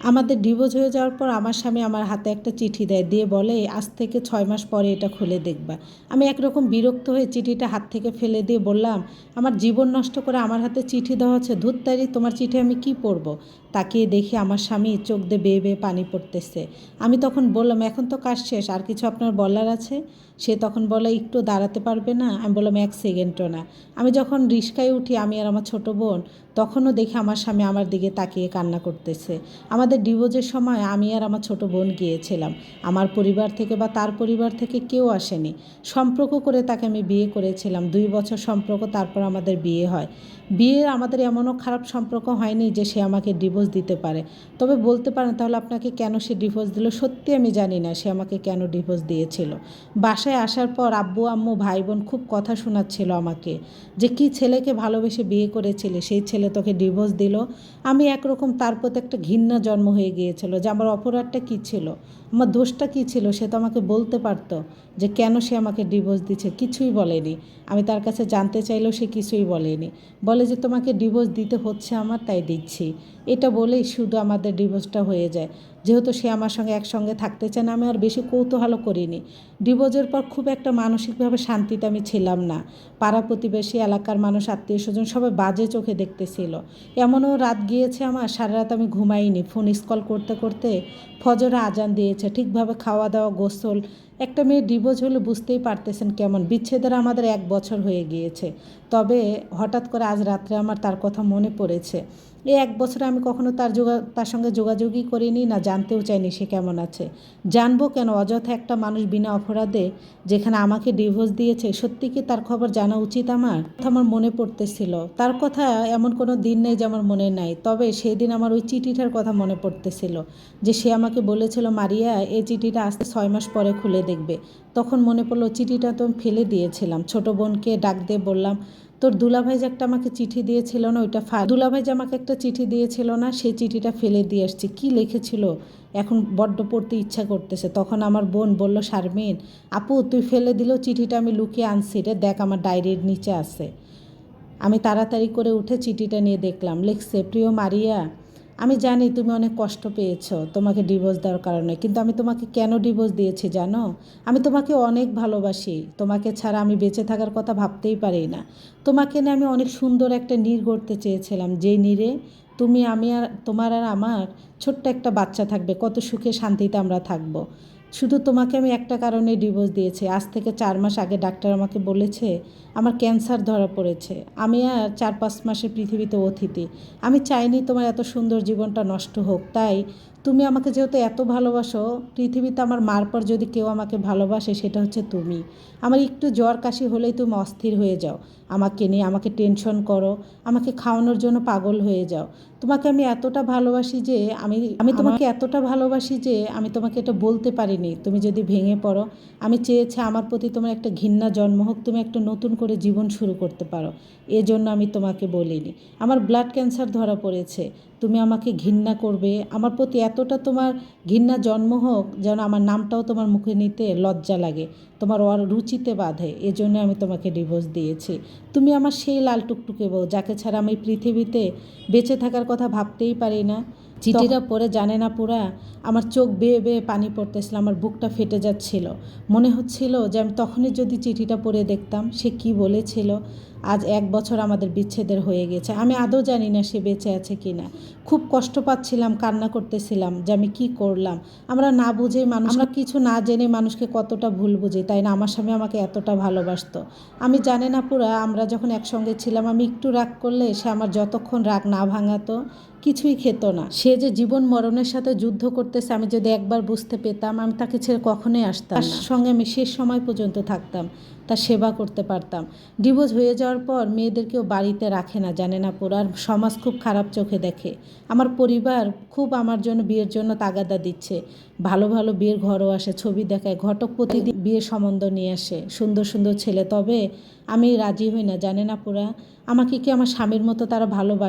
আমাদের ডিভোর্স হয়ে যাওয়ার পর আমার স্বামী আমার হাতে একটা চিঠি দেয়, দিয়ে বলে আজ থেকে 6 মাস পরে এটা খুলে দেখবা। আমি একরকম বিরক্ত হয়ে চিঠিটা হাত থেকে ফেলে দিয়ে বললাম, আমার জীবন নষ্ট করে আমার হাতে চিঠি দেওয়া হচ্ছে, ধুত্তারি, তোমার চিঠি আমি কি পড়বো। তাকিয়ে দেখি আমার স্বামী চোখ দিয়ে বেয়ে বেয়ে পানি পড়তেছে। আমি তখন বললাম, এখন তো কাজ শেষ, আর কিছু আপনার বলার আছে? সে তখন বলে, একটু দাঁড়াতে পারবে না? আমি বললাম, 1 সেকেন্ডও না। আমি যখন রিস্কায় উঠি, আমি আর আমার ছোট বোন, তখনও দেখি আমার স্বামী আমার দিকে তাকিয়ে কান্না করতেছে। আমাদের ডিভোর্সের সময় আমি আর আমার ছোট বোন গিয়েছিলাম। আমার পরিবার থেকে বা তার পরিবার থেকে কেউ আসেনি। সম্পর্ক করে তাকে আমি বিয়ে করেছিলাম, 2 বছর সম্পর্ক, তারপর আমাদের বিয়ে হয়। বিয়ে আমাদের এমনও খারাপ সম্পর্ক হয়নি যে সে আমাকে ডিভোর্স দিতে পারে। তবে বলতে পারেন, তাহলে আপনাকে কেন সে ডিভোর্স দিল? সত্যি আমি জানি না সে আমাকে কেন ডিভোর্স দিয়েছিল। বাসায় আসার পর আব্বু আম্মু ভাই বোন খুব কথা শোনাচ্ছিল আমাকে, যে কি ছেলেকে ভালোবেসে বিয়ে করেছিলে, সেই ছেলে তোকে ডিভোর্স দিল। আমি একরকম তার প্রতি একটা ঘৃণা জন্ম হয়ে গিয়েছিল, যে আমার অপরাধটা কী ছিল, আমার দোষটা কী ছিল। সে তো আমাকে বলতে পারতো যে কেন সে আমাকে ডিভোর্স দিচ্ছে, কিছুই বলেনি। আমি তার কাছে জানতে চাইলেও সে কিছুই বলেনি। বলে যে তোমাকে ডিভোর্স দিতে হচ্ছে আমার, তাই দিচ্ছি। এটা বলেই শুধু আমাদের ডিভোর্সটা হয়ে যায়। যেহেতু সে আমার সঙ্গে একসঙ্গে থাকতে চায় না, আমি আর বেশি কৌতূহলও করিনি। ডিভোর্সের পর খুব একটা মানসিকভাবে শান্তিতে আমি ছিলাম না। পাড়া প্রতিবেশী, এলাকার মানুষ, আত্মীয় স্বজন সবাই বাজে চোখে দেখতেছিল। এমনও রাত গিয়েছে আমার, সারা রাত আমি ঘুমাইনি, ফোন স্কল করতে করতে ফজরে আজান দিয়েছে। ঠিকভাবে খাওয়া দাওয়া, গোসল। একটা মেয়ে ডিভোর্স হলে বুঝতেই পারতেছেন কেমন। বিচ্ছেদের আমাদের 1 বছর হয়ে গিয়েছে। তবে হঠাৎ করে আজ রাত্রে আমার তার কথা মনে পড়েছে। এই 1 বছরে আমি কখনো তার সঙ্গে যোগাযোগই করিনি, না জানতেও চাইনি সে কেমন আছে। জানবো কেন? অযথা একটা মানুষ বিনা অপরাধে যেখানে আমাকে ডিভোর্স দিয়েছে, সত্যি কি তার খবর জানা উচিত আমার? আমার মনে পড়তেছিল তার কথা। এমন কোনো দিন নেই যে আমার মনে নাই, তবে সেই দিন আমার ওই চিঠিটার কথা মনে পড়তেছিল, যে সে আমাকে বলেছিল, মারিয়া, এই চিঠিটা আসতে 6 মাস পরে খুলে দেখবে। তখন মনে পড়লো চিঠিটা তো আমি ফেলে দিয়েছিলাম। ছোট বোনকে ডাক দিয়ে বললাম, তোর দুলাভাই যে একটা আমাকে চিঠি দিয়েছিল না, ওইটা দুলাভাই যে আমাকে একটা চিঠি দিয়েছিল না, সেই চিঠিটা ফেলে দিয়ে আসছি। কী লিখেছিল এখন বড্ড পড়তে ইচ্ছা করতেছে। তখন আমার বোন বলল, শারমিন আপু, তুই ফেলে দিলেও চিঠিটা আমি লুকিয়ে আনছি রে, দেখ আমার ডায়েরির নিচে আছে। আমি তাড়াতাড়ি করে উঠে চিঠিটা নিয়ে দেখলাম, লিখছে, প্রিয় মারিয়া, আমি জানি তুমি অনেক কষ্ট পেয়েছো তোমাকে ডিভোর্স দেওয়ার কারণে, কিন্তু আমি তোমাকে কেন ডিভোর্স দিয়েছি জানো? আমি তোমাকে অনেক ভালোবাসি। তোমাকে ছাড়া আমি বেঁচে থাকার কথা ভাবতেই পারি না। তোমাকে নিয়ে আমি অনেক সুন্দর একটা নীড় গড়তে চেয়েছিলাম, যেই নীড়ে তুমি, আমি আর তোমার আর আমার ছোট্ট একটা বাচ্চা থাকবে, কত সুখে শান্তিতে আমরা থাকবো। শুধু তোমাকে আমি একটা কারণে ডিভোর্স দিয়েছি। আজ থেকে 4 মাস আগে ডাক্তার আমাকে বলেছে আমার ক্যান্সার ধরা পড়েছে। আমি আর 4-5 মাসের পৃথিবীতে অতিথি। আমি চাইনি তোমার এত সুন্দর জীবনটা নষ্ট হোক। তাই তুমি আমাকে যেহেতু এত ভালোবাসো, পৃথিবীতে আমার মার পর যদি কেউ আমাকে ভালোবাসে সেটা হচ্ছে তুমি। আমার একটু জ্বর কাশি হলেই তুমি অস্থির হয়ে যাও আমাকে নিয়ে, আমাকে টেনশন করো, আমাকে খাওয়ানোর জন্য পাগল হয়ে যাও। তোমাকে আমি এতটা ভালোবাসি যে আমি তোমাকে এতটা ভালোবাসি যে আমি তোমাকে এটা বলতে পারিনি। তুমি যদি ভেঙে পড়ো, আমি চেয়েছি আমার প্রতি তোমার একটা ঘৃণা জন্ম হোক, তুমি একটা নতুন করে জীবন শুরু করতে পারো। এজন্য আমি তোমাকে বলিনি। আমার ব্লাড ক্যান্সার ধরা পড়েছে, তুমি আমাকে ঘৃণা করবে, আমার প্রতি এতটা তোমার ঘৃণা জন্ম হোক যেন আমার নামটাও তোমার মুখে নিতে লজ্জা লাগে, তোমার রুচিতে বাধে। এজন্য আমি তোমাকে ডিভোর্স দিয়েছি। তুমি আমার সেই লাল টুকটুকে বউ, যাকে ছাড়া আমি পৃথিবীতে বেঁচে থাকার কথা ভাবতেই পারি না। চিঠিটা পড়ে জানে না পুরা আমার চোখ বেয়ে বেয়ে পানি পড়তেছিল, আমার বুকটা ফেটে যাচ্ছিল। মনে হচ্ছিল যে আমি তখনই যদি চিঠিটা পড়ে দেখতাম সে কি বলেছিল। আজ 1 বছর আমাদের বিচ্ছেদের হয়ে গেছে। আমি আদৌ জানি না সে বেঁচে আছে কি না। খুব কষ্ট পাচ্ছিলাম, কান্না করতেছিলাম যে আমি কি করলাম। আমরা না বুঝে আমরা কিছু না জেনে মানুষকে কতটা ভুল বুঝি, তাই না? আমার স্বামী আমাকে এতটা ভালোবাসতো। আমি জানি না পুরা, আমরা যখন একসঙ্গে ছিলাম আমি একটু রাগ করলে সে আমার যতক্ষণ রাগ না ভাঙাতো কিছুই খেত না। সে যে জীবন মরণের সাথে যুদ্ধ করতেছে, আমি যদি একবার বুঝতে পেতাম, আমি তাকে ছেড়ে কখনোই আসতাম না। তার সঙ্গে আমি শেষ সময় পর্যন্ত থাকতাম, তার সেবা করতে পারতাম। ডিভোর্স হয়ে যাওয়ার পর মেয়েদেরকেও বাড়িতে রাখে না, জানে না পুরো। আর সমাজ খুব খারাপ চোখে দেখে। আমার পরিবার খুব আমার জন্য বিয়ের জন্য তাগাদা দিচ্ছে। ভালো ভালো বিয়ের ঘরও আসে, ছবি দেখায়, ঘটক প্রতিদিন বিয়ের সম্বন্ধ নিয়ে আসে, সুন্দর সুন্দর ছেলে। তবে আমি রাজি হই না, জানে না পুরা। আমাকে কি আমার স্বামীর মতো তারা ভালোবাসে?